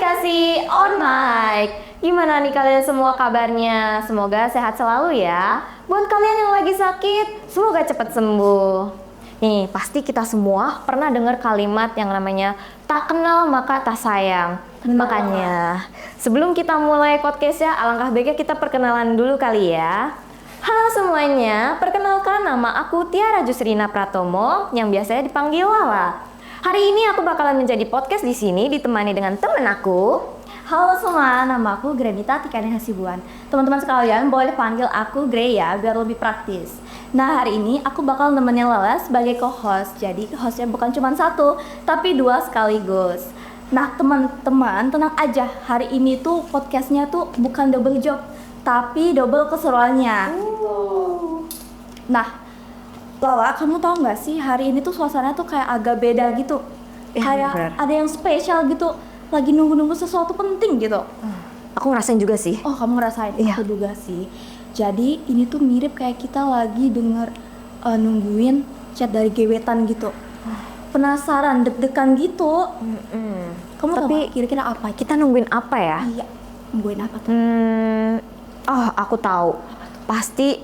Komunikasi on mic. Gimana nih kalian semua kabarnya? Semoga sehat selalu ya. Buat kalian yang lagi sakit, semoga cepat sembuh. Nih, pasti kita semua pernah dengar kalimat yang namanya tak kenal maka tak sayang. Makanya, sebelum kita mulai podcastnya, alangkah baiknya kita perkenalan dulu kali ya. Halo semuanya, perkenalkan nama aku Tiara Jusrina Pratomo yang biasanya dipanggil Lala. Hari ini aku bakalan menjadi podcast di sini ditemani dengan temen aku. Halo semua, nama aku Granita Tikani Hasibuan. Teman-teman sekalian boleh panggil aku Gray ya, biar lebih praktis. Nah, hari ini aku bakal nemenin Lala sebagai co-host. Jadi hostnya bukan cuma satu, tapi dua sekaligus. Nah, teman-teman tenang aja, hari ini tuh podcastnya tuh bukan double job, tapi double keseruannya. Nah, Lala, kamu tahu nggak sih hari ini tuh suasananya tuh kayak agak beda gitu. Kayak bener. ada yang spesial gitu, lagi nunggu-nunggu sesuatu penting gitu. Aku ngerasain juga sih. Oh, kamu ngerasain? Iya. Aku juga sih. Jadi ini tuh mirip kayak kita lagi denger nungguin chat dari gebetan gitu. Penasaran, deg-degan gitu. Kamu tahu Tapi nggak kira-kira apa? kita nungguin apa ya? Iya, nungguin apa tuh? Aku tahu. Pasti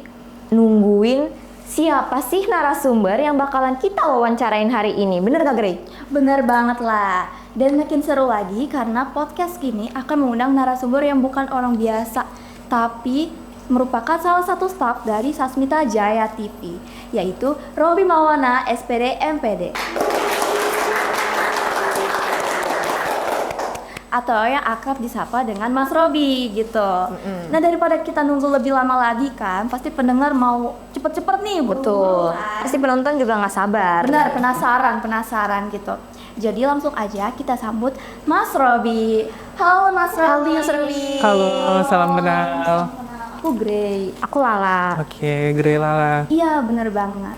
nungguin siapa sih narasumber yang bakalan kita wawancarain hari ini. Bener gak, Grey? Bener banget lah. Dan makin seru lagi karena podcast kini akan mengundang narasumber yang bukan orang biasa, tapi merupakan salah satu staf dari Sasmita Jaya TV, yaitu Robi Maulana, SPD MPD. Atau yang akrab disapa dengan Mas Robi gitu. Nah, daripada kita nunggu lebih lama lagi kan, pasti pendengar mau cepet-cepet nih. Betul. Pasti penonton juga nggak sabar. Benar, penasaran gitu. Jadi langsung aja kita sambut Mas Robi. Halo Mas Robi. Halo, Mas Robi. Halo, salam kenal. Aku Grey. Aku Lala. Oke, Gray Lala. Iya, bener banget.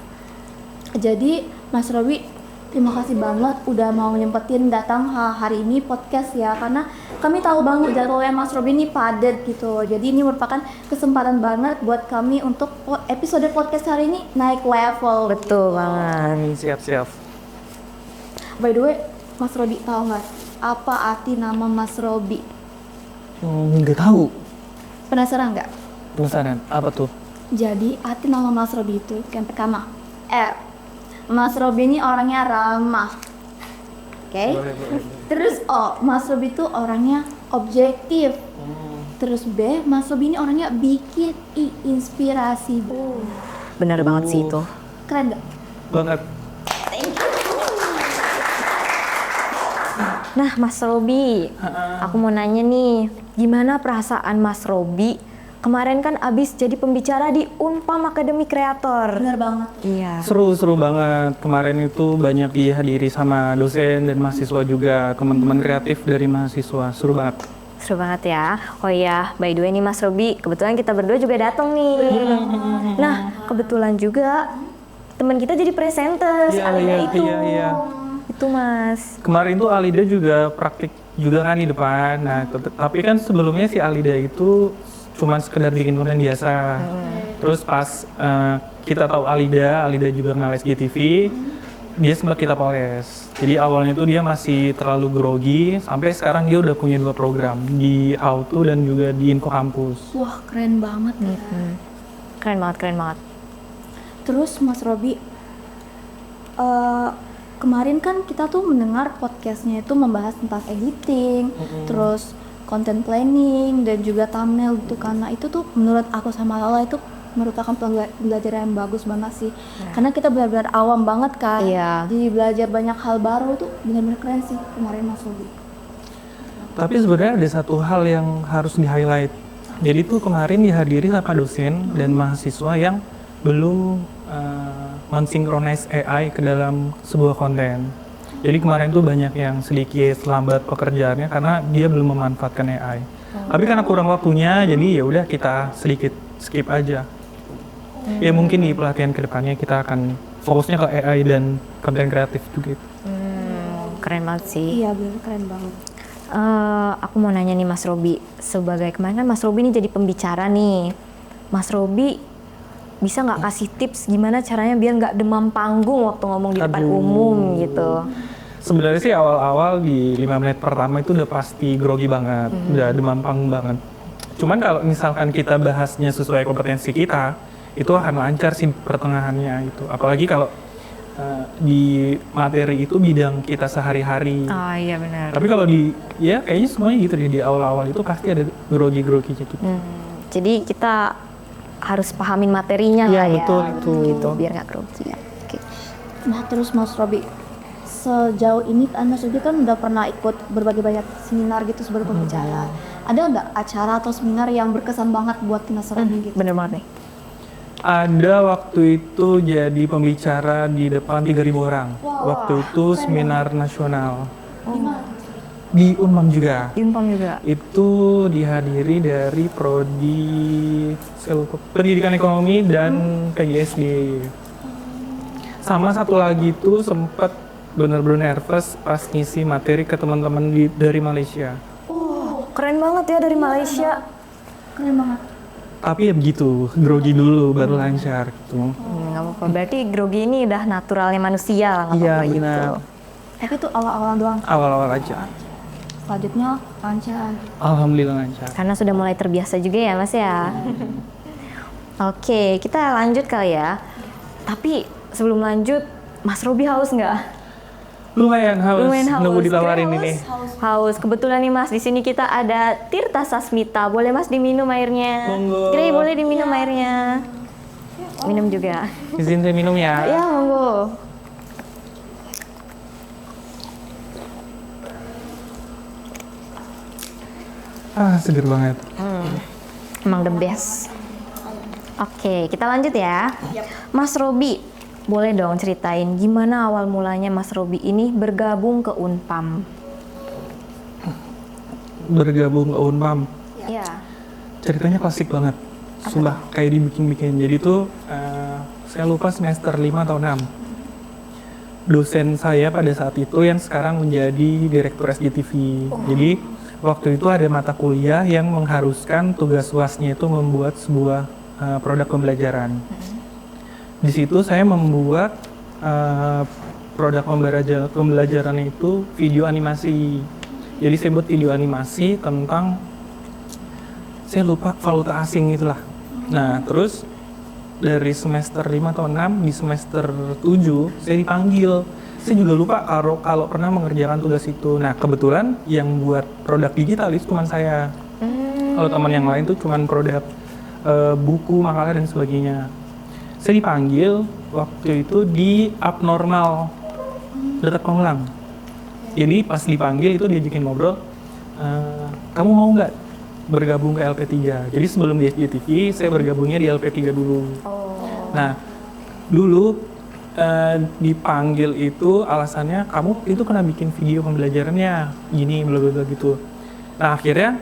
Jadi Mas Robi, terima kasih banget udah mau nyempetin datang hari ini podcast ya, karena kami tahu banget jadwalnya Mas Robi ini padat gitu. Jadi ini merupakan kesempatan banget buat kami untuk episode podcast hari ini naik level. Betul banget. Siap-siap. By the way, Mas Robi tahu nggak apa arti nama Mas Robi? Nggak tahu. Penasaran nggak? Penasaran, apa tuh? Jadi arti nama Mas Robi itu yang pertama R. Mas Robi ini orangnya ramah. Oke? Terus O, Mas Robi itu orangnya objektif. Terus B, Mas Robi ini orangnya bikin inspirasi. Bener banget sih itu. Keren nggak? Banget. Nah, Mas Robi, aku mau nanya nih, gimana perasaan Mas Robi? Kemarin kan abis jadi pembicara di Unpam Akademi Kreator. Bener banget. Iya. Seru banget. Kemarin itu banyak dihadiri sama dosen dan mahasiswa juga, teman-teman kreatif dari mahasiswa. Seru banget. Seru banget ya. Oh iya, by the way nih Mas Robi, kebetulan kita berdua juga datang nih. Nah, kebetulan juga teman kita jadi presenters. Alida itu. Iya. Itu Mas. Kemarin tuh Alida juga praktik juga kan di depan. Nah, tapi kan sebelumnya si Alida itu cuma sekedar bikin konten biasa. Terus pas kita tahu Alida juga ngeles GTV, dia sempat kita poles. Jadi awalnya tuh dia masih terlalu grogi, sampai sekarang dia udah punya 2 program di Auto dan juga di Info Kampus. Wah, keren banget ya. Keren banget. Terus Mas Robi, kemarin kan kita tuh mendengar podcastnya itu membahas tentang editing, terus content planning dan juga thumbnail gitu, karena itu tuh menurut aku sama Lala itu merupakan pembelajaran yang bagus banget sih. Karena kita benar-benar awam banget kan. Iya. Jadi belajar banyak hal baru itu benar-benar keren sih kemarin Mas Robi. Tapi sebenarnya ada satu hal yang harus di-highlight. Jadi tuh kemarin dihadiri sama dosen dan mahasiswa yang belum mensinkronize AI ke dalam sebuah konten. Jadi kemarin tuh banyak yang sedikit lambat pekerjaannya karena dia belum memanfaatkan AI. Tapi karena kurang waktunya, jadi ya udah kita sedikit skip aja. Ya mungkin di pelatihan kedepannya kita akan fokusnya ke AI dan konten kreatif juga. Keren banget sih. Iya, benar keren banget. Aku mau nanya nih Mas Robi, sebagai kemarin kan Mas Robi ini jadi pembicara nih. Mas Robi bisa nggak kasih tips gimana caranya biar nggak demam panggung waktu ngomong di depan umum gitu? Sebenarnya sih awal-awal di 5 menit pertama itu udah pasti grogi banget, udah demam panggung banget. Cuman kalau misalkan kita bahasnya sesuai kompetensi kita, itu akan lancar sih pertengahannya itu. Apalagi kalau di materi itu bidang kita sehari-hari. Oh iya benar. Tapi kalau ya kayaknya semuanya gitu deh, di awal-awal itu pasti ada grogi-groginya gitu. Jadi kita harus pahamin materinya Iya, lah ya. betul itu. Gitu, biar nggak grogi. Oke. Nah terus Mas Robi, sejauh ini kan Mas Robi kan udah pernah ikut berbagai banyak seminar gitu sebelum pembicaraan. Ada nggak acara atau seminar yang berkesan banget buat Mas Robi gitu? Bener banget nih. Ada waktu itu jadi pembicara di depan 3.000 orang. Waktu itu seminar nasional. Di Unpam juga. Unpam juga. Itu dihadiri dari Prodi Pendidikan Ekonomi dan PGSD. Sama satu lagi itu sempat bener-bener nervous pas ngisi materi ke teman-teman dari Malaysia. Keren banget ya dari Malaysia. Keren banget. Tapi ya begitu, grogi dulu baru lancar gitu. Nggak apa-apa. Berarti grogi ini udah naturalnya manusia lah. Nggak Iya apa-apa gitu. benar. Tapi itu awal-awal doang. Awal-awal aja. Selanjutnya lancar. Alhamdulillah lancar. Karena sudah mulai terbiasa juga ya Mas ya. Oke, kita lanjut kali ya. Tapi sebelum lanjut, Mas Robi haus nggak? Lumayan haus, nunggu ditawarin Keren, ini. Haus. Kebetulan nih Mas, di sini kita ada Tirta Sasmita. Boleh Mas diminum airnya? Monggo. Grey, boleh diminum airnya? Minum juga. Izin saya minum ya. Ya, monggo. Seger banget. Emang the best. Oke, kita lanjut ya. Mas Robi, boleh dong ceritain gimana awal mulanya Mas Robi ini bergabung ke Unpam? Bergabung ke Unpam. Iya. Ceritanya klasik banget. Sumpah, kayak dibikin-bikin. Jadi tuh, saya lupa semester 5 atau 6. Dosen saya pada saat itu yang sekarang menjadi direktur SJTV. Jadi, waktu itu ada mata kuliah yang mengharuskan tugas UASnya itu membuat sebuah produk pembelajaran. Di situ saya membuat produk pembelajaran itu video animasi. Jadi saya buat video animasi tentang, saya lupa, valuta asing itulah. Nah terus dari semester 5 atau 6, di semester 7 saya dipanggil. Saya juga lupa kalau pernah mengerjakan tugas itu. Nah kebetulan yang buat produk digital itu cuma saya. Kalau teman yang lain tuh cuma produk buku, makalah dan sebagainya. Saya dipanggil waktu itu di Abnormal dekat Pamulang. Jadi pas dipanggil itu diajakin ngobrol, kamu mau nggak bergabung ke LP3? Jadi sebelum di SJTV saya bergabungnya di LP3 dulu. Nah dulu dipanggil itu alasannya kamu itu pernah bikin video pembelajarannya gini bla bla bla gitu. Nah akhirnya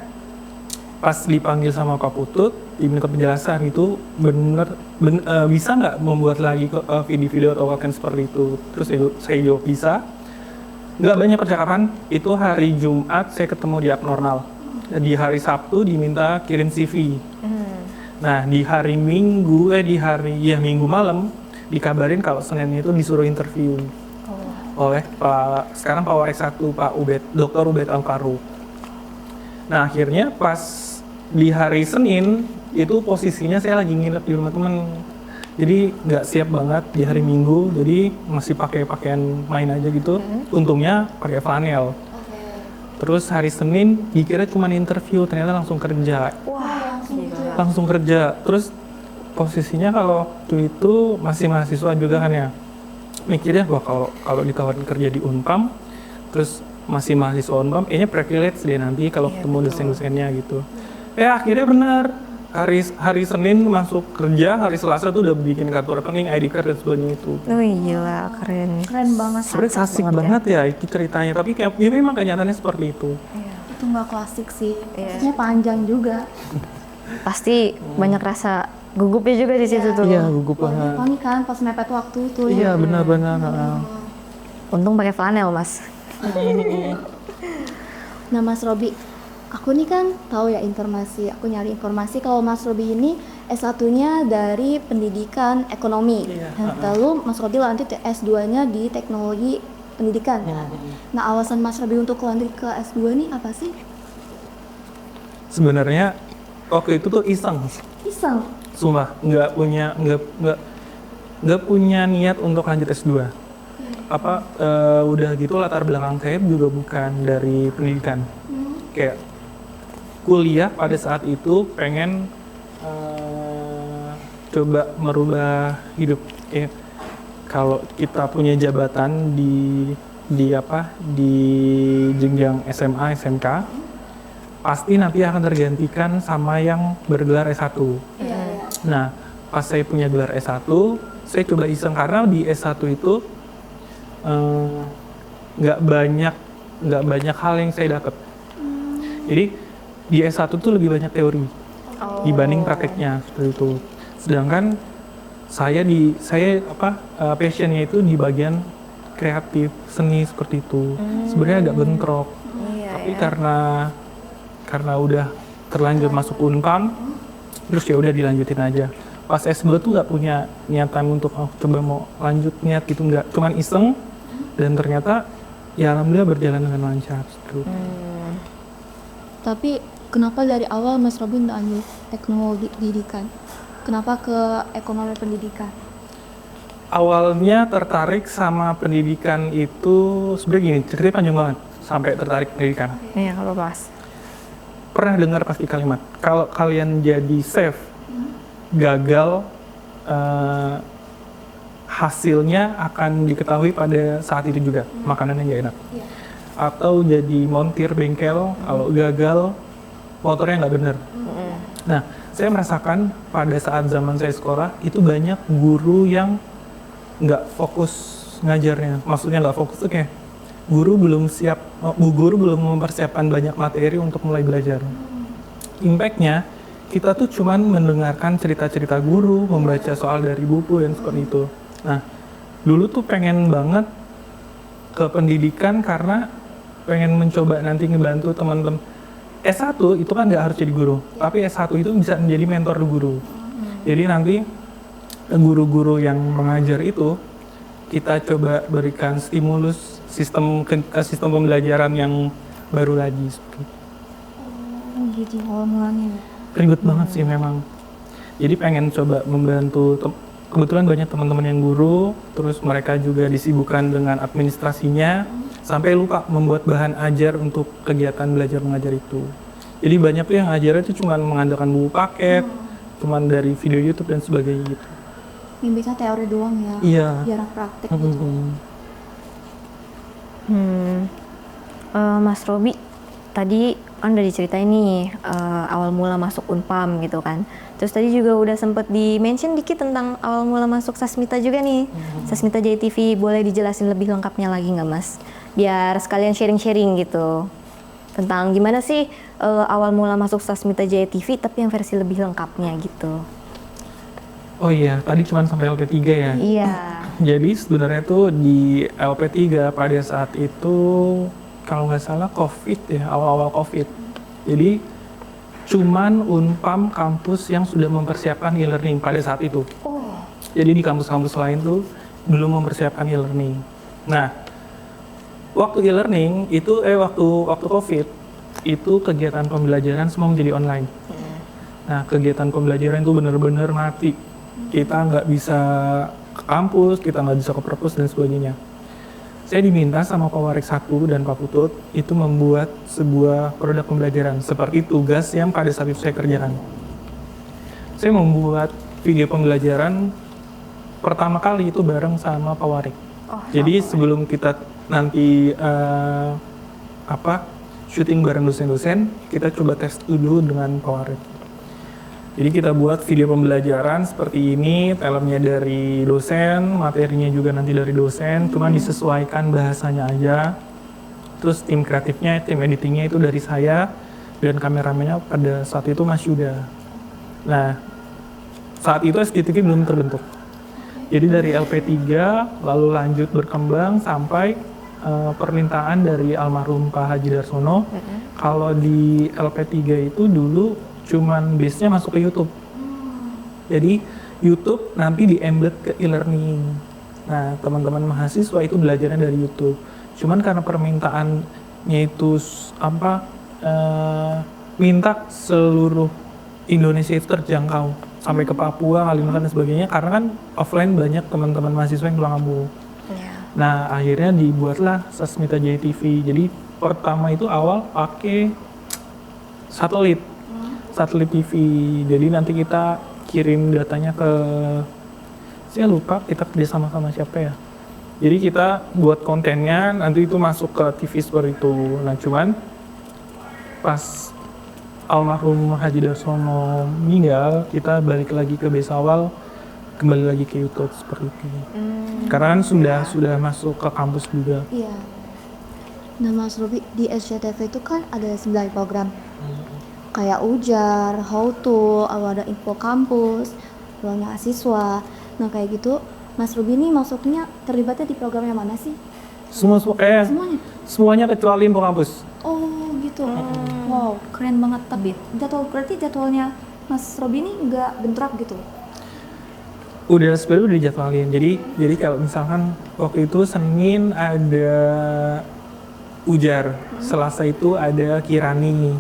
pas dipanggil sama Kak Putut diminta penjelasan itu bisa nggak membuat lagi video-video atau konten seperti itu. Terus saya jawab bisa. Nggak banyak percakapan, itu hari Jumat saya ketemu di Abnormal. Di hari Sabtu diminta kirim CV. Nah di hari Minggu Minggu malam dikabarin kalau Senin itu disuruh interview oleh sekarang Pak Warik 1 Pak Dr. Ubed Al-Faruq. Nah akhirnya pas di hari Senin itu posisinya saya lagi nginep di rumah teman, jadi nggak siap banget di hari Minggu, jadi masih pakai pakaian main aja gitu. Untungnya pakai flanel. Terus hari Senin dikira cuma interview, ternyata langsung kerja. Langsung kerja. Terus posisinya kalau waktu itu masih mahasiswa juga kan ya, mikirnya wah kalau ditawarin kerja di Unpam, terus masih mahasiswa Unpam, kayaknya privilege deh nanti kalau ketemu dosen-dosennya gitu. Akhirnya benar. Hari Senin masuk kerja, hari Selasa tuh udah bikin kartu rekening, ID card dan sebagainya itu. Wih gila, keren. Keren banget. Sebenarnya asik banget ya itu ceritanya, tapi kayak ya memang kenyataannya seperti itu. Itu nggak klasik sih. Maksudnya panjang juga. Pasti banyak rasa gugupnya juga di situ tuh. Iya, gugup banget. Wangi kan pas mepet waktu tuh. Iya, benar-benar. Untung pakai flanel Mas. Nah Mas Robi, aku nih kan tahu ya aku nyari informasi kalau Mas Robi ini S1-nya dari pendidikan ekonomi. Iya, Dan lalu Mas Robi lanjut S2-nya di teknologi pendidikan. Nah, alasan Mas Robi untuk lanjut ke S2 nih apa sih? Sebenarnya waktu itu tuh iseng, Iseng. sumpah nggak punya niat untuk lanjut S2. Udah gitu latar belakang saya juga bukan dari pendidikan. Kayak kuliah pada saat itu pengen coba merubah hidup. Kayak kalau kita punya jabatan di jenjang SMA, SMK, pasti nanti akan tergantikan sama yang bergelar S1. Nah, pas saya punya gelar S1, saya coba iseng karena di S1 itu nggak banyak hal yang saya dapat. Jadi di S1 tuh lebih banyak teori dibanding prakteknya seperti itu. Sedangkan passionnya itu di bagian kreatif, seni seperti itu. Sebenarnya agak bentrok. Tapi karena udah terlanjur masuk Unpam, terus ya udah dilanjutin aja. Pas S2 tuh nggak punya niatan untuk coba mau lanjut niat gitu, nggak, cuman iseng, dan ternyata ya alhamdulillah berjalan dengan lancar gitu. Tapi kenapa dari awal Mas Robi nggak ambil teknologi pendidikan? Kenapa ke ekonomi pendidikan? Awalnya tertarik sama pendidikan itu sebenarnya gini, ceritanya panjang banget sampai tertarik pendidikan. Iya, nggak apa-apa. Pernah dengar pasti kalimat, kalau kalian jadi chef, gagal, hasilnya akan diketahui pada saat itu juga, makanannya nggak enak. Atau jadi montir bengkel, kalau gagal, motornya nggak bener. Nah, saya merasakan pada saat zaman saya sekolah, itu banyak guru yang nggak fokus ngajarnya. Maksudnya nggak fokus tuh kayak, guru belum mempersiapkan banyak materi untuk mulai belajar. Impact-nya, kita tuh cuman mendengarkan cerita-cerita guru, membaca soal dari buku dan seperti itu. Nah, dulu tuh pengen banget ke pendidikan karena pengen mencoba nanti ngebantu teman-teman. S1 itu kan nggak harus jadi guru, tapi S1 itu bisa menjadi mentor guru. Jadi nanti guru-guru yang mengajar itu, kita coba berikan stimulus sistem pembelajaran yang baru lagi. Gitu awal mulanya. Ribet banget sih memang. Jadi pengen coba membantu, kebetulan banyak teman-teman yang guru, terus mereka juga disibukkan dengan administrasinya, sampai lupa membuat bahan ajar untuk kegiatan belajar mengajar itu. Jadi banyak tuh yang ajarnya itu cuma mengandalkan buku paket, cuma dari video YouTube dan sebagainya gitu. Mimpinya teori doang ya? Iya. Jarang praktek gitu. Mas Robi, tadi kan udah diceritain nih awal mula masuk Unpam gitu kan. Terus tadi juga udah sempet di-mention dikit tentang awal mula masuk Sasmita juga nih. Sasmita JTV, boleh dijelasin lebih lengkapnya lagi nggak Mas? Biar sekalian sharing-sharing gitu. Tentang gimana sih awal mula masuk Sasmita JTV tapi yang versi lebih lengkapnya gitu. Oh iya, tadi cuma sampai LP3 ya? Iya. Jadi sebenarnya tuh di LP3 pada saat itu, kalau nggak salah COVID ya, awal-awal COVID. Jadi cuman Unpam kampus yang sudah mempersiapkan e-learning pada saat itu. Jadi di kampus-kampus lain tuh belum mempersiapkan e-learning. Nah, waktu e-learning itu waktu COVID itu kegiatan pembelajaran semua menjadi online. Nah, kegiatan pembelajaran itu benar-benar mati. Kita nggak bisa ke kampus, kita nggak bisa ke perpus dan sebagainya. Saya diminta sama Pak Warik 1 dan Pak Putut itu membuat sebuah produk pembelajaran seperti tugas yang pada saat itu saya kerjakan. Saya membuat video pembelajaran pertama kali itu bareng sama Pak Warik. Jadi sebelum kita nanti syuting bareng dosen-dosen, kita coba tes dulu dengan Pak Warik. Jadi kita buat video pembelajaran seperti ini, filmnya dari dosen, materinya juga nanti dari dosen, cuma disesuaikan bahasanya aja. Terus tim kreatifnya, tim editingnya itu dari saya, dan kameramennya pada saat itu Mas Yuda. Nah, saat itu SDTV belum terbentuk. Jadi dari LP3 lalu lanjut berkembang sampai permintaan dari almarhum Pak Haji Darsono. Kalau di LP3 itu dulu cuman base-nya masuk ke YouTube. Jadi YouTube nanti di-embed ke e-learning. Nah, teman-teman mahasiswa itu belajarnya dari YouTube. Cuman karena permintaannya itu minta seluruh Indonesia itu terjangkau sampai ke Papua, Kalimantan dan sebagainya, karena kan offline banyak teman-teman mahasiswa yang pulang kampung. Nah, akhirnya dibuatlah Sasmita Jaya TV. Jadi pertama itu awal pakai satelit TV. Jadi nanti kita kirim datanya ke, saya lupa kita kerjasama sama siapa ya. Jadi kita buat kontennya, nanti itu masuk ke TV seperti itu. Nah cuman pas almarhum Haji Darsono meninggal, kita balik lagi ke base awal, kembali lagi ke YouTube seperti itu. Karena kan sudah masuk ke kampus juga. Iya. Nah Mas Robi, di SCTV itu kan ada 9 program. Kayak Ujar, How To, ada info kampus, ruang mahasiswa. Nah kayak gitu, Mas Robi ini masuknya terlibatnya di program yang mana sih? Semuanya kecuali info kampus. Oh gitu. Wow, keren banget. Tapi berarti jadwalnya Mas Robi ini nggak bentrok gitu? Sebenarnya udah dijadwalin. Jadi kalau misalkan waktu itu Senin ada Ujar, Selasa itu ada Kirani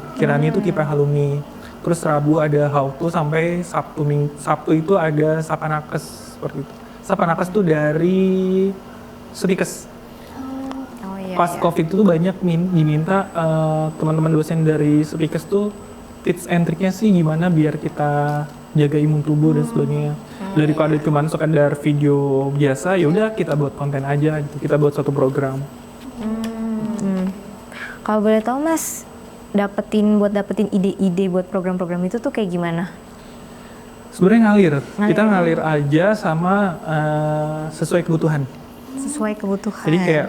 itu kiprah alumni. Terus Rabu ada How To sampai Sabtu itu ada Sapanakes seperti itu. Sapanakes itu dari Sudikes. Pas COVID itu banyak diminta teman-teman dosen dari Sudikes tuh tips and triknya sih gimana biar kita jaga imun tubuh dan sebagainya. Daripada cuma sekedar video biasa, ya udah kita buat konten aja gitu. Kita buat satu program. Kalau boleh tahu Mas, dapetin ide-ide buat program-program itu tuh kayak gimana? Sebenarnya ngalir. Kita ngalir aja sama sesuai kebutuhan. Sesuai kebutuhan. Jadi kayak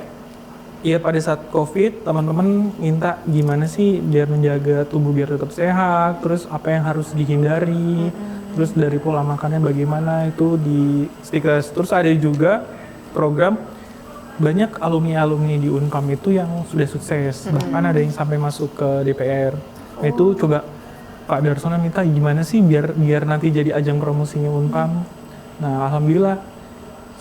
ya pada saat COVID teman-teman minta gimana sih biar menjaga tubuh biar tetap sehat, terus apa yang harus dihindari, terus dari pola makannya bagaimana itu di Stikers. Terus ada juga program banyak alumni di Unpam itu yang sudah sukses, bahkan ada yang sampai masuk ke DPR. Nah, itu coba Pak Darsono minta gimana sih biar nanti jadi ajang promosinya Unpam. Nah, alhamdulillah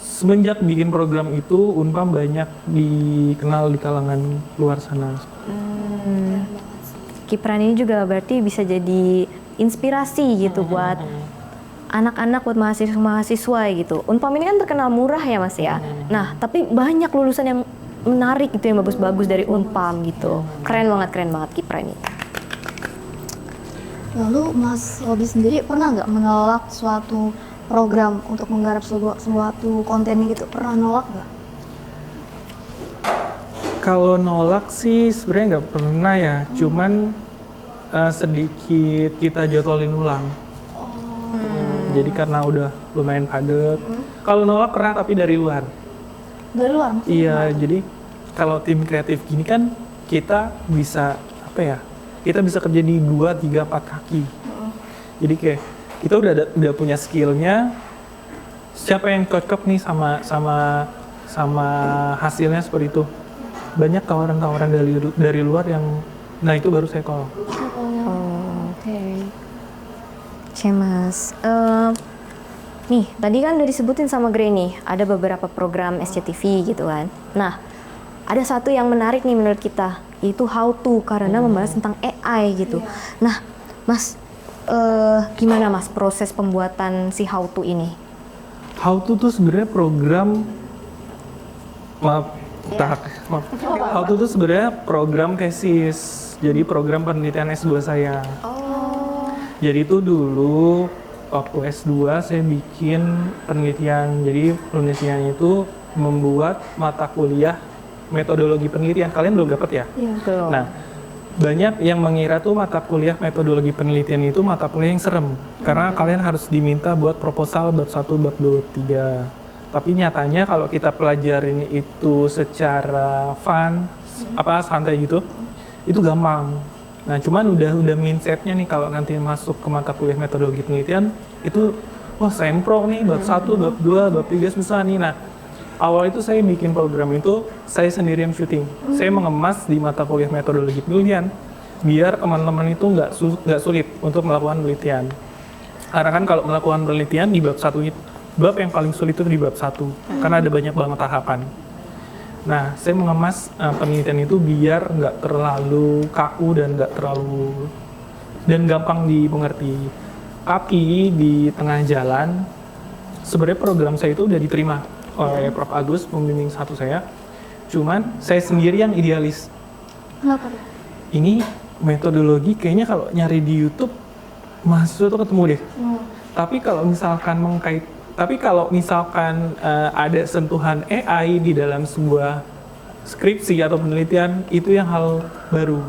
semenjak bikin program itu Unpam banyak dikenal di kalangan luar sana. Kipran ini juga berarti bisa jadi inspirasi gitu buat anak-anak, buat mahasiswa gitu. Unpam ini kan terkenal murah ya Mas ya. Nah, tapi banyak lulusan yang menarik gitu, yang bagus-bagus dari Unpam gitu. Keren banget Kipran ini. Lalu Mas Robi sendiri pernah nggak menolak suatu program untuk menggarap suatu konten gitu? Pernah nolak nggak? Kalau nolak sih sebenarnya nggak pernah ya, cuman sedikit kita jadwalin ulang. Jadi karena udah lumayan padat. Kalau nolak pernah tapi dari luar. Dari luar maksudnya? Iya, jadi kalau tim kreatif gini kan kita bisa kita bisa kerja di 2, 3, 4 kaki. Jadi kayak kita udah punya skillnya. Siapa yang cocok nih sama hasilnya seperti itu. Banyak tawaran-tawaran dari luar yang, nah itu baru saya call. Oke Mas, nih tadi kan udah disebutin sama Gray nih, ada beberapa program SCTV gitu kan. Nah, ada satu yang menarik nih menurut kita, yaitu How To, karena membahas tentang AI gitu. Nah, Mas, gimana Mas proses pembuatan si How To ini? How To tuh sebenarnya program, How To tuh sebenarnya program tesis, jadi program penelitian S2 saya. Jadi itu dulu waktu S2 saya bikin penelitian. Jadi penelitiannya itu membuat mata kuliah metodologi penelitian. Kalian belum dapat ya? Iya. Belum. Nah, banyak yang mengira tuh mata kuliah metodologi penelitian itu mata kuliah yang serem. Karena kalian harus diminta buat proposal bab 1, bab 2, 3. Tapi nyatanya kalau kita pelajarin itu secara fun, santai gitu, itu gampang. Nah, cuman udah mindsetnya nih kalau nanti masuk ke mata kuliah metodologi penelitian itu sempro nih bab 1, bab 2, bab 3 susah nih. Nah, awal itu saya bikin program itu saya sendirian syuting. Saya mengemas di mata kuliah metodologi penelitian biar teman-teman itu nggak sulit untuk melakukan penelitian. Karena kan kalau melakukan penelitian di bab 1 bab yang paling sulit itu di bab 1 karena ada banyak banget tahapan. Nah, saya mengemas penelitian itu biar nggak terlalu kaku dan nggak terlalu dan gampang dimengerti. Tapi di tengah jalan, sebenarnya program saya itu udah diterima oleh Prof. Agus, pembimbing satu saya. Cuman saya sendiri yang idealis. Kenapa? Ini metodologi kayaknya kalau nyari di YouTube mahasiswa tuh ketemu deh. Tapi kalau misalkan ada sentuhan AI di dalam sebuah skripsi atau penelitian, itu yang hal baru.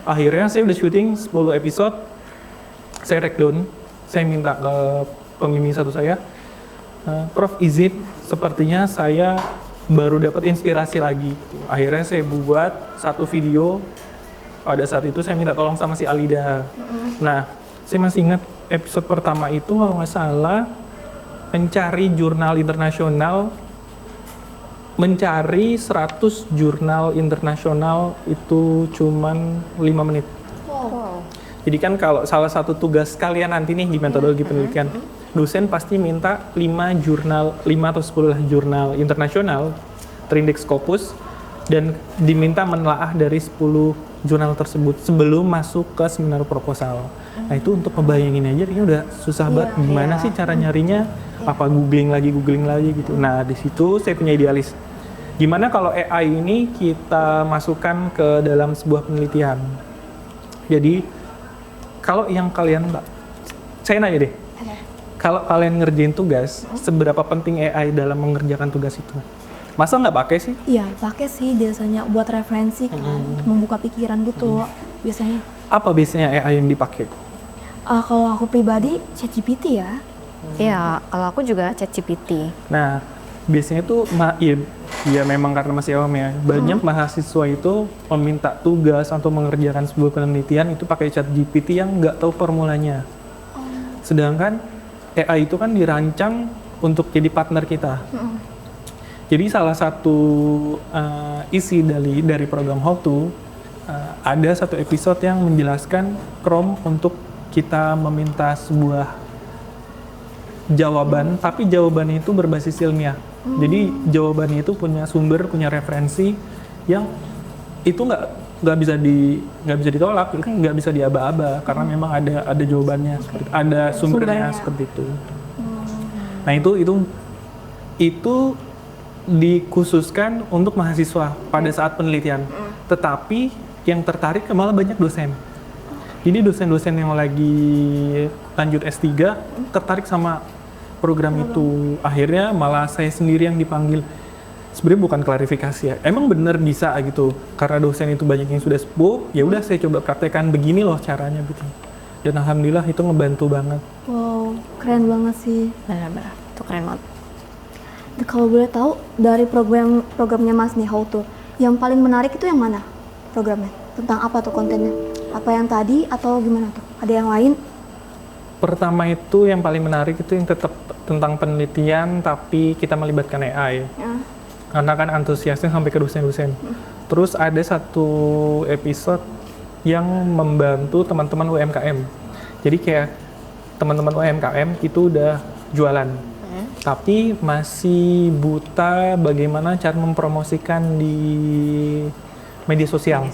Akhirnya saya udah syuting 10 episode, saya breakdown, saya minta ke pembimbing satu saya, Prof izin, sepertinya saya baru dapat inspirasi lagi. Akhirnya saya buat satu video, pada saat itu saya minta tolong sama si Alida. Nah, saya masih ingat episode pertama itu kalau nggak salah, mencari jurnal internasional, mencari 100 jurnal internasional itu cuman 5 menit. Jadi kan kalau salah satu tugas kalian nanti nih di metodologi penelitian, dosen pasti minta 5 atau 10 jurnal internasional terindeks Scopus dan diminta menelaah dari 10 jurnal tersebut sebelum masuk ke seminar proposal. Nah itu untuk ngebayangin aja ini udah susah banget gimana sih cara nyarinya, apa googling lagi gitu. Nah di situ saya punya idealis. Gimana kalau AI ini kita masukkan ke dalam sebuah penelitian. Jadi kalau yang kalian, saya nanya deh, kalau kalian ngerjain tugas, seberapa penting AI dalam mengerjakan tugas itu? Masa nggak pakai sih? Iya, pakai sih biasanya buat referensi kan, membuka pikiran gitu biasanya. Apa biasanya AI yang dipakai? Kalau aku pribadi ChatGPT ya. Ya, kalau aku juga ChatGPT. Nah, biasanya tuh ya memang karena masih awam ya. Banyak mahasiswa itu meminta tugas atau mengerjakan sebuah penelitian itu pakai ChatGPT yang nggak tahu formulanya. Sedangkan AI itu kan dirancang untuk jadi partner kita. Jadi salah satu isi dari program How To ada satu episode yang menjelaskan prompt untuk kita meminta sebuah jawaban, tapi jawabannya itu berbasis ilmiah. Jadi jawabannya itu punya sumber, punya referensi yang itu nggak bisa ditolak, nggak bisa diaba-aba karena memang ada jawabannya, ada sumbernya seperti itu. Nah itu dikhususkan untuk mahasiswa pada saat penelitian. Tetapi yang tertarik malah banyak dosen. Jadi dosen-dosen yang lagi lanjut S3 tertarik sama program itu. Akhirnya malah saya sendiri yang dipanggil. Sebenarnya bukan klarifikasi ya. Emang bener bisa gitu. Karena dosen itu banyak yang sudah sepuh, ya udah saya coba praktekkan begini loh caranya gitu. Dan alhamdulillah itu ngebantu banget. Wow, keren banget sih. Benar-benar, itu keren banget. Kalau boleh tahu dari programnya Mas nih How To, yang paling menarik itu yang mana programnya? Tentang apa tuh kontennya? Apa yang tadi atau gimana tuh? Ada yang lain? Pertama itu yang paling menarik itu yang tetap tentang penelitian tapi kita melibatkan AI. Karena kan antusiasnya sampai ke dosen-dosen. Terus ada satu episode yang membantu teman-teman UMKM. Jadi kayak teman-teman UMKM itu udah jualan. Tapi masih buta bagaimana cara mempromosikan di media sosial.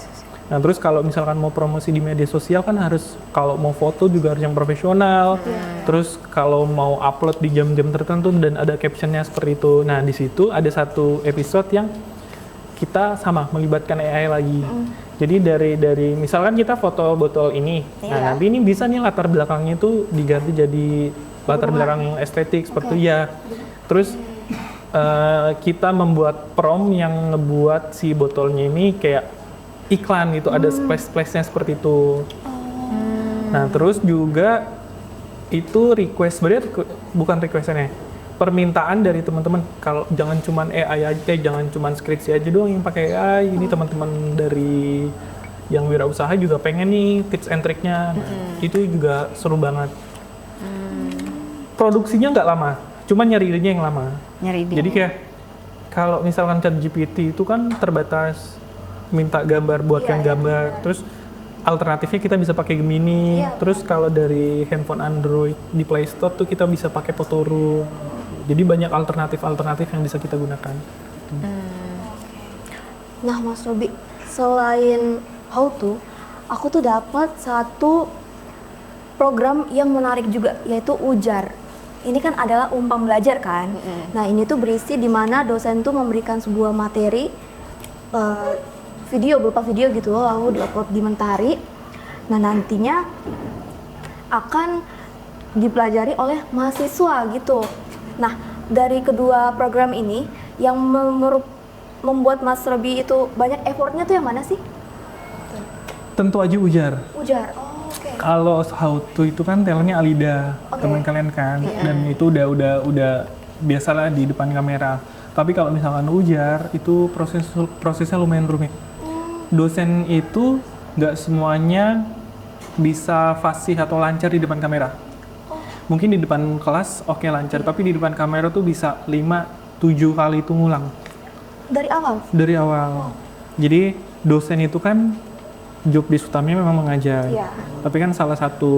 Nah terus kalau misalkan mau promosi di media sosial kan harus, kalau mau foto juga harus yang profesional. Terus kalau mau upload di jam-jam tertentu dan ada captionnya seperti itu. Nah di situ ada satu episode yang kita sama melibatkan AI lagi. Jadi dari misalkan kita foto botol ini, nah nanti ini bisa nih latar belakangnya itu diganti jadi latar belakang estetik seperti itu ya. Terus kita membuat prompt yang ngebuat si botolnya ini kayak iklan gitu, ada splash-splashnya seperti itu. Nah terus juga itu request, sebenarnya bukan requestnya, permintaan dari teman-teman. Kalau jangan cuman AI aja, jangan cuman skripsi aja doang yang pakai AI. Ini teman-teman dari yang wirausaha juga pengen nih tips and triknya. Itu juga seru banget. Produksinya nggak lama, cuma nyari idenya yang lama. Jadi kayak kalau misalkan ChatGPT itu kan terbatas, minta gambar buatkan gambar, terus alternatifnya kita bisa pakai Gemini. Iya. Terus kalau dari handphone Android di Play Store tuh kita bisa pakai Photoroom. Jadi banyak alternatif yang bisa kita gunakan. Nah, Mas Robi, selain How To, aku tuh dapat satu program yang menarik juga, yaitu Ujar. Ini kan adalah Umpam Belajar kan. Nah, ini tuh berisi di mana dosen tuh memberikan sebuah materi video, berupa video gitu, lalu diupload di Mentari. Nah, nantinya akan dipelajari oleh mahasiswa gitu. Nah, dari kedua program ini yang membuat Mas Robi itu banyak effortnya tuh yang mana sih? Tentu aja Ujar. Ujar. Oh, oke. Kalau How To itu kan talentnya Alida, teman kalian kan, dan itu udah biasalah di depan kamera. Tapi kalau misalkan Ujar itu prosesnya lumayan rumit. Dosen itu nggak semuanya bisa fasih atau lancar di depan kamera. Mungkin di depan kelas oke lancar, tapi di depan kamera tuh bisa 5-7 kali itu ngulang. Dari awal? Dari awal. Jadi dosen itu kan job desk utamanya memang mengajar. Iya. Tapi kan salah satu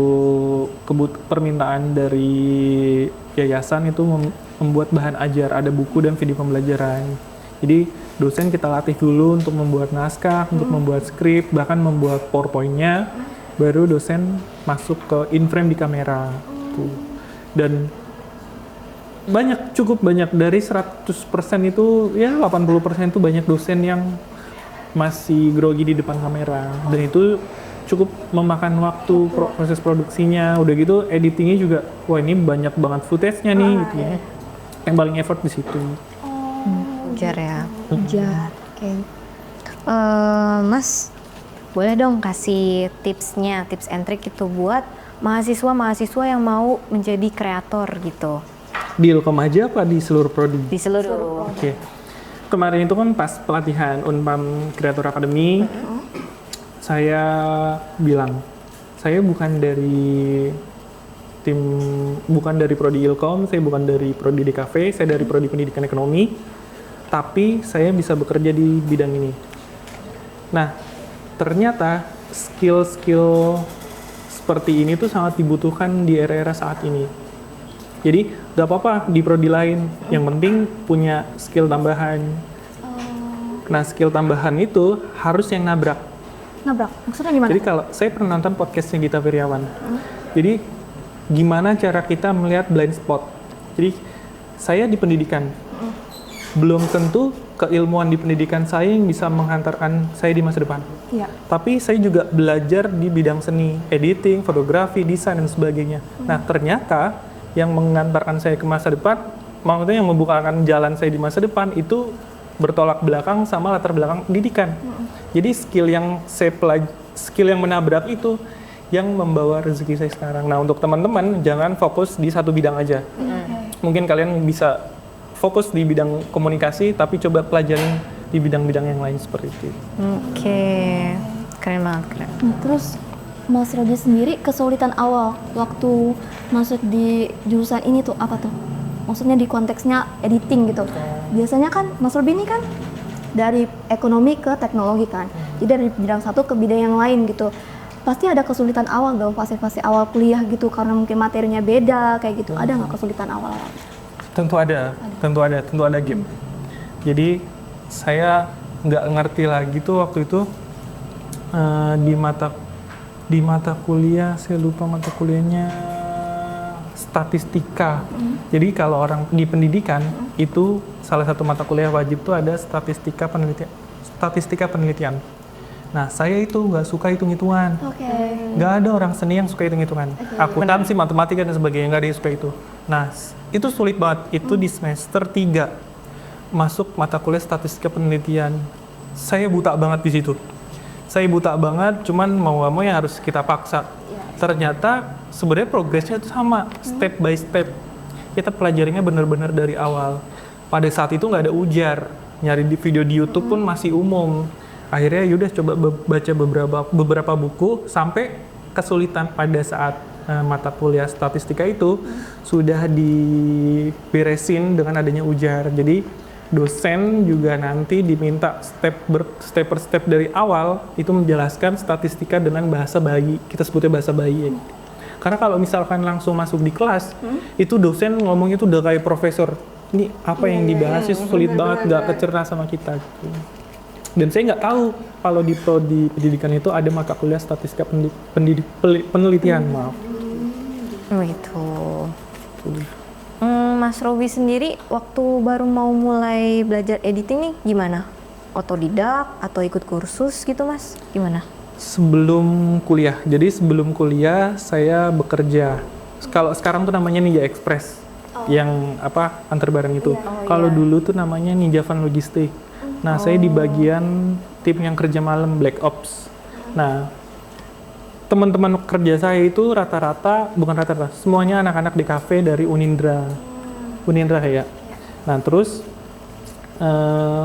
permintaan dari yayasan itu membuat bahan ajar, ada buku dan video pembelajaran. Jadi dosen kita latih dulu untuk membuat naskah, untuk membuat skrip, bahkan membuat PowerPoint-nya, baru dosen masuk ke in-frame di kamera. Tuh. Dan cukup banyak dari 100% itu ya 80% itu banyak dosen yang masih grogi di depan kamera, dan itu cukup memakan waktu proses produksinya. Udah gitu editingnya juga, wah ini banyak banget footage-nya nih gitu ya. Yang paling effort di situ. Ujar ya. Ujar. Oke. Mas, boleh dong kasih tipsnya, tips and trick itu buat mahasiswa yang mau menjadi kreator gitu. Di Ilkom aja apa di seluruh prodi? Di seluruh. Oke. Kemarin itu kan pas pelatihan Unpam Creator Academy, saya bilang, saya bukan dari prodi Ilkom, saya bukan dari prodi DKV, saya dari prodi Pendidikan Ekonomi, tapi saya bisa bekerja di bidang ini. Nah, ternyata skill-skill seperti ini tuh sangat dibutuhkan di era-era saat ini. Jadi gak apa-apa di prodi lain, yang penting punya skill tambahan. Nah, skill tambahan itu harus yang nabrak. Nabrak? Maksudnya gimana? Jadi kalau saya pernah nonton podcastnya Gita Wirjawan. Jadi gimana cara kita melihat blind spot. Jadi saya di pendidikan, belum tentu keilmuan di pendidikan saya yang bisa menghantarkan saya di masa depan. Iya. Tapi saya juga belajar di bidang seni, editing, fotografi, desain, dan sebagainya. Nah, ternyata yang mengantarkan saya ke masa depan, maksudnya yang membukakan jalan saya di masa depan itu bertolak belakang sama latar belakang pendidikan. Jadi skill yang menabrak itu yang membawa rezeki saya sekarang. Nah, untuk teman-teman jangan fokus di satu bidang aja. Mungkin kalian bisa fokus di bidang komunikasi, tapi coba pelajarin di bidang-bidang yang lain seperti itu. Oke. Keren banget, keren. Terus Mas Robi sendiri kesulitan awal waktu masuk di jurusan ini tuh apa tuh? Maksudnya di konteksnya editing gitu. Biasanya kan Mas Robi ini kan dari ekonomi ke teknologi kan. Jadi dari bidang satu ke bidang yang lain gitu. Pasti ada kesulitan awal dong, fase-fase awal kuliah gitu, karena mungkin materinya beda kayak gitu. Ada nggak kesulitan awal? Tentu ada game. Jadi saya nggak ngerti lagi tuh waktu itu di mata kuliah, saya lupa mata kuliahnya, statistika. Jadi kalau orang di pendidikan itu salah satu mata kuliah wajib tuh ada statistika penelitian. Nah, saya itu nggak suka hitung-hitungan. Nggak ada orang seni yang suka hitung-hitungan. Akuntansi, matematika, dan sebagainya, nggak ada yang suka itu. Nah, itu sulit banget. Itu di semester 3. Masuk mata kuliah statistika penelitian. Saya buta banget di situ. Saya buta banget, cuman mau nggak mau yang harus kita paksa. Ternyata sebenarnya progresnya itu sama, step by step. Kita pelajarinya benar-benar dari awal. Pada saat itu nggak ada ujar. Nyari di video di YouTube pun masih umum. Akhirnya yaudah coba baca beberapa buku sampai kesulitan pada saat mata kuliah statistika itu sudah diberesin dengan adanya ujar. Jadi dosen juga nanti diminta step per step dari awal itu menjelaskan statistika dengan bahasa bayi, kita sebutnya bahasa bayi. Karena kalau misalkan langsung masuk di kelas, itu dosen ngomongnya tuh udah kayak profesor. Ini apa yang dibahas sih sulit banget, nggak kecerna sama kita. Gitu. Dan saya nggak tahu kalau di prodi pendidikan itu ada mata kuliah statistika penelitian, maaf. Gitu. Mas Robi sendiri waktu baru mau mulai belajar editing nih gimana? Otodidak atau ikut kursus gitu Mas? Gimana? Sebelum kuliah, jadi sebelum kuliah saya bekerja. Kalau sekarang tuh namanya Ninja Express, yang antar barang itu. Kalau dulu tuh namanya Ninja Van Logistik. Nah, saya di bagian tim yang kerja malam, Black Ops. Nah, teman-teman kerja saya itu bukan rata-rata, semuanya anak-anak di kafe dari Unindra ya. Nah, terus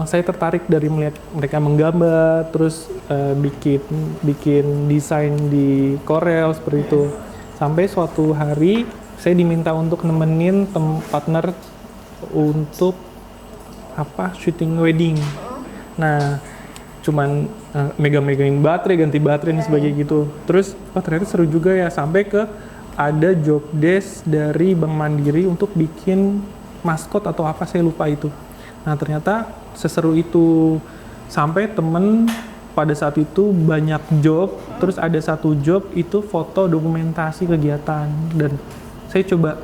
saya tertarik dari melihat mereka menggambar, terus bikin desain di Corel seperti itu. Sampai suatu hari saya diminta untuk nemenin partner untuk syuting wedding. Nah, cuman megang-megangin baterai, ganti baterai dan sebagainya gitu. Terus ternyata seru juga ya, sampai ke ada job desk dari Bank Mandiri untuk bikin maskot atau apa, saya lupa itu. Nah, ternyata seseru itu, sampai temen pada saat itu banyak job, terus ada satu job itu foto dokumentasi kegiatan, dan saya coba,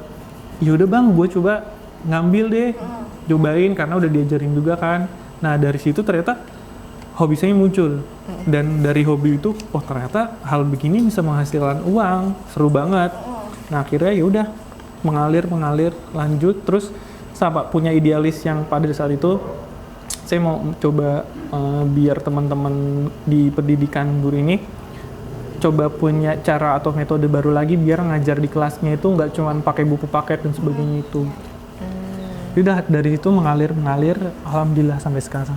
yaudah bang, gue coba ngambil deh, cobain karena udah diajarin juga kan. Nah, dari situ ternyata hobi saya muncul, dan dari hobi itu, ternyata hal begini bisa menghasilkan uang, seru banget. Nah, akhirnya ya udah mengalir lanjut, terus punya idealis yang pada saat itu saya mau coba biar teman-teman di pendidikan guru ini coba punya cara atau metode baru lagi biar ngajar di kelasnya itu nggak cuma pakai buku paket dan sebagainya itu. Udah dari itu mengalir, alhamdulillah sampai sekarang.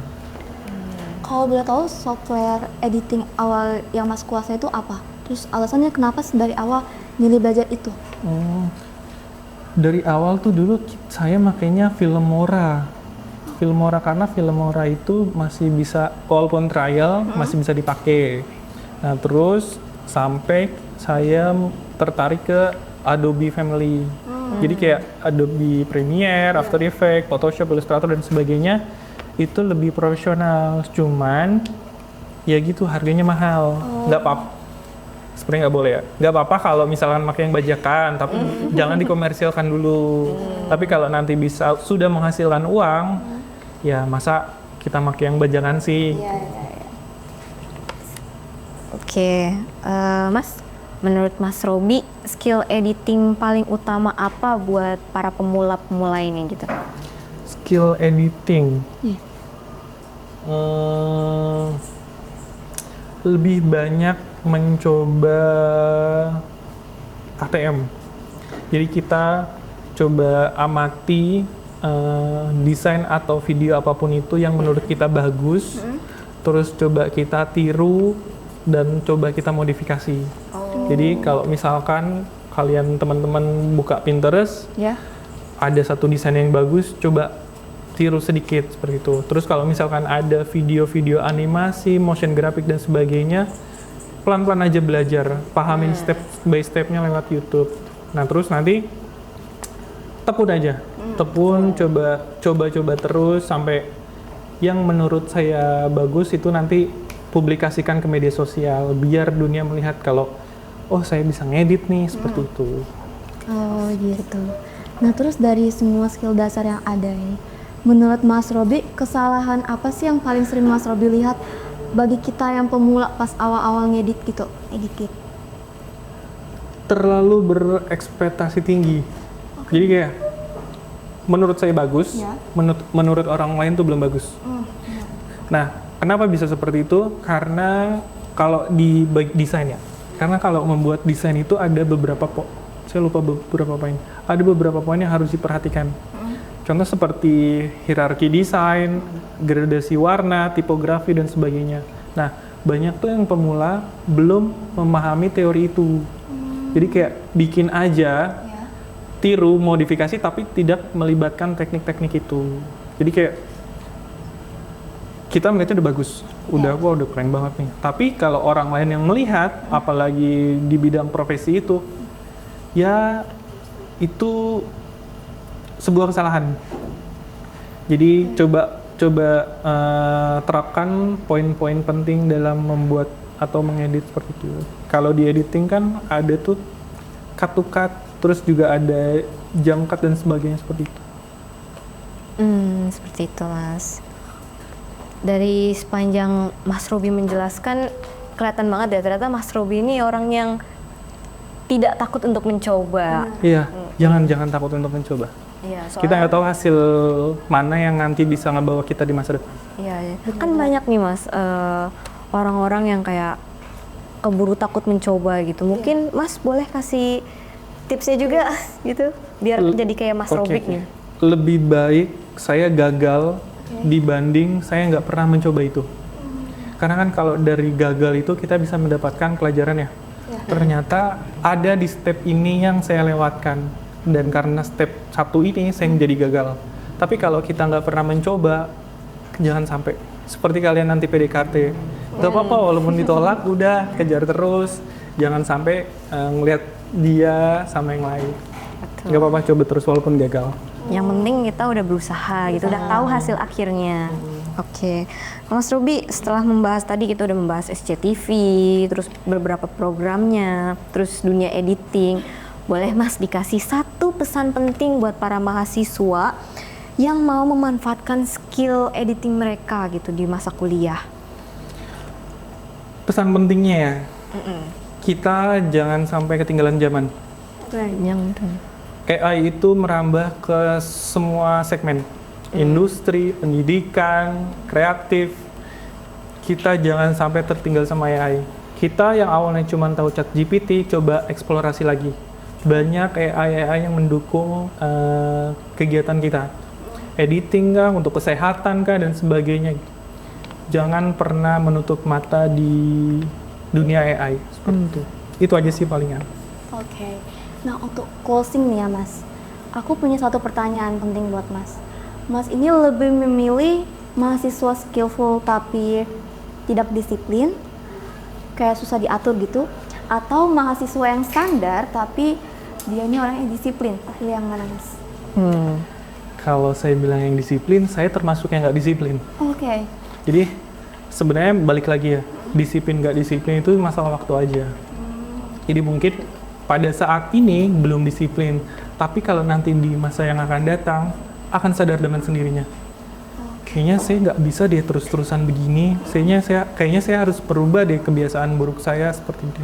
Kalau boleh tahu software editing awal yang Mas kuasai itu apa? Terus alasannya kenapa dari awal milih belajar itu? Dari awal tuh dulu saya makainya Filmora karena Filmora itu masih bisa, walaupun trial masih bisa dipakai. Nah, terus sampai saya tertarik ke Adobe Family. Jadi kayak Adobe Premiere, After Effects, Photoshop, Illustrator dan sebagainya itu lebih profesional. Cuman ya gitu, harganya mahal. Nggak apa-apa. Sebenarnya nggak boleh ya. Nggak apa-apa kalau misalkan pakai yang bajakan, tapi jangan dikomersilkan dulu. Tapi kalau nanti sudah menghasilkan uang, ya masa kita pakai yang bajakan sih. Oke, Mas, menurut Mas Robi, skill editing paling utama apa buat para pemula ini gitu? Skill editing? Lebih banyak mencoba ATM. Jadi kita coba amati desain atau video apapun itu yang menurut kita bagus, terus coba kita tiru dan coba kita modifikasi. Jadi kalau misalkan kalian teman-teman buka Pinterest, ada satu desain yang bagus, coba tiru sedikit seperti itu. Terus kalau misalkan ada video-video animasi, motion graphic dan sebagainya, pelan-pelan aja belajar, pahamin step by stepnya lewat YouTube. Nah, terus nanti tekun, coba terus sampai yang menurut saya bagus itu nanti publikasikan ke media sosial biar dunia melihat kalau saya bisa ngedit nih seperti itu. Oh gitu. Nah, terus dari semua skill dasar yang ada ini, menurut Mas Robi, kesalahan apa sih yang paling sering Mas Robi lihat bagi kita yang pemula pas awal-awal ngedit gitu? Terlalu berekspektasi tinggi. Jadi kayak menurut saya bagus, menurut orang lain tuh belum bagus. Nah, kenapa bisa seperti itu? Karena kalau di desain ya, karena kalau membuat desain itu ada beberapa saya lupa beberapa poin. Ada beberapa poin yang harus diperhatikan. Contoh seperti hierarki desain, gradasi warna, tipografi dan sebagainya. Nah, banyak tuh yang pemula belum memahami teori itu. Jadi kayak bikin aja, tiru, modifikasi tapi tidak melibatkan teknik-teknik itu. Jadi kayak kita melihatnya udah bagus, wah udah keren banget nih. Tapi kalau orang lain yang melihat, apalagi di bidang profesi itu, ya itu sebuah kesalahan. Jadi coba terapkan poin-poin penting dalam membuat atau mengedit seperti itu. Kalau di editing kan ada tuh cut to cut, terus juga ada jump cut dan sebagainya seperti itu. Seperti itu, Mas. Dari sepanjang Mas Robi menjelaskan, kelihatan banget ya ternyata Mas Robi ini orang yang tidak takut untuk mencoba. Iya, jangan takut untuk mencoba. Iya, Kita nggak tahu hasil mana yang nanti bisa ngebawa kita di masa depan. Iya, kan banyak nih Mas orang-orang yang kayak keburu takut mencoba gitu. Mungkin Mas boleh kasih tipsnya juga gitu, biar jadi kayak Mas Robik nih. Lebih baik saya gagal dibanding saya nggak pernah mencoba itu. Karena kan kalau dari gagal itu kita bisa mendapatkan pelajaran ya. Ternyata ada di step ini yang saya lewatkan, dan karena step satu ini saya menjadi gagal. Tapi kalau kita nggak pernah mencoba, jangan sampai seperti kalian nanti PDKT. Gak apa-apa walaupun ditolak, udah kejar terus. Jangan sampai ngelihat dia sama yang lain. Gak apa-apa, coba terus walaupun gagal. Yang penting kita udah berusaha gitu, udah tahu hasil akhirnya. Oke. Mas Robi, setelah membahas tadi kita udah membahas SCTV, terus beberapa programnya, terus dunia editing. Boleh Mas dikasih satu pesan penting buat para mahasiswa yang mau memanfaatkan skill editing mereka gitu di masa kuliah? Pesan pentingnya ya, kita jangan sampai ketinggalan zaman. Jangan. AI itu merambah ke semua segmen, industri, pendidikan, kreatif. Kita jangan sampai tertinggal sama AI. Kita yang awalnya cuma tahu ChatGPT, coba eksplorasi lagi. Banyak AI yang mendukung kegiatan kita. Editing kah, untuk kesehatan kah, dan sebagainya. Jangan pernah menutup mata di dunia AI. Seperti itu. Itu aja sih palingan. Oke. Nah, untuk closing nih ya Mas, aku punya satu pertanyaan penting buat Mas. Mas ini lebih memilih mahasiswa skillful tapi tidak disiplin, kayak susah diatur gitu, atau mahasiswa yang standar tapi dia ini orang yang disiplin? Pilih yang mana Mas? Kalau saya bilang yang disiplin, saya termasuk yang nggak disiplin. Oke. Jadi sebenarnya balik lagi ya, disiplin nggak disiplin itu masalah waktu aja. Jadi mungkin pada saat ini belum disiplin, tapi kalau nanti di masa yang akan datang akan sadar dengan sendirinya. Kayaknya saya nggak bisa deh terus-terusan begini. Kayaknya saya harus berubah deh kebiasaan buruk saya seperti itu.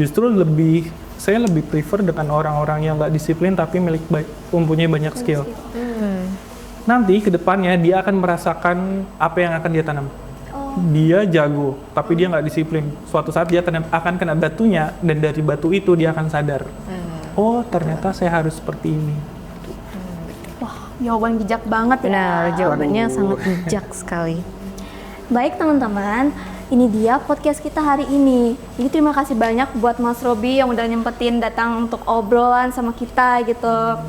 Justru saya lebih prefer dengan orang-orang yang nggak disiplin tapi mempunyai banyak skill. Nanti kedepannya dia akan merasakan apa yang akan dia tanam. Dia jago, tapi dia nggak disiplin. Suatu saat dia akan kena batunya, dan dari batu itu dia akan sadar. Oh, ternyata saya harus seperti ini. Wah, jawaban bijak banget ya. Benar, jawabannya sangat bijak sekali. Baik teman-teman, ini dia podcast kita hari ini. Jadi terima kasih banyak buat Mas Robi yang udah nyempetin datang untuk obrolan sama kita gitu.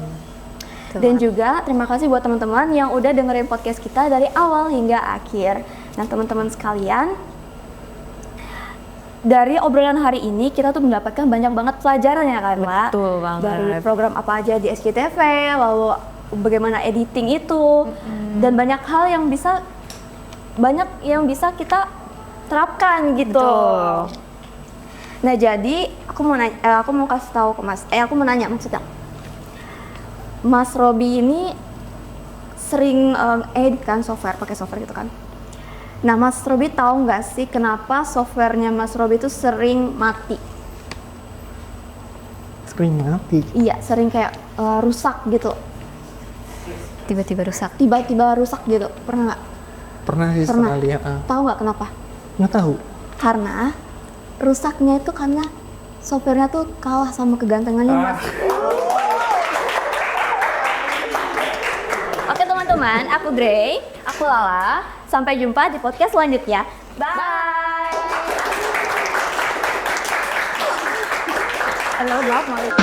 Dan juga terima kasih buat teman-teman yang udah dengerin podcast kita dari awal hingga akhir. Nah teman-teman sekalian, dari obrolan hari ini kita tuh mendapatkan banyak banget pelajaran ya kan Mbak? Betul banget. Dari program apa aja di SCTV, lalu bagaimana editing itu, dan banyak hal yang bisa kita terapkan gitu. Betul. Nah jadi aku mau kasih tahu ke Mas, aku mau nanya maksudnya, Mas Robi ini sering edit kan pakai software gitu kan. Nah Mas Robi tahu nggak sih kenapa softwarenya Mas Robi itu sering mati? Sering mati? Iya, sering kayak rusak gitu. Tiba-tiba rusak. Tiba-tiba rusak gitu, pernah nggak? Pernah sih sekali ya. Tahu nggak kenapa? Nggak tahu. Karena rusaknya itu karena softwarenya tuh kalah sama kegantengannya Mas. Oke teman-teman, aku Grey, aku Lala. Sampai jumpa di podcast selanjutnya. Bye. Halo,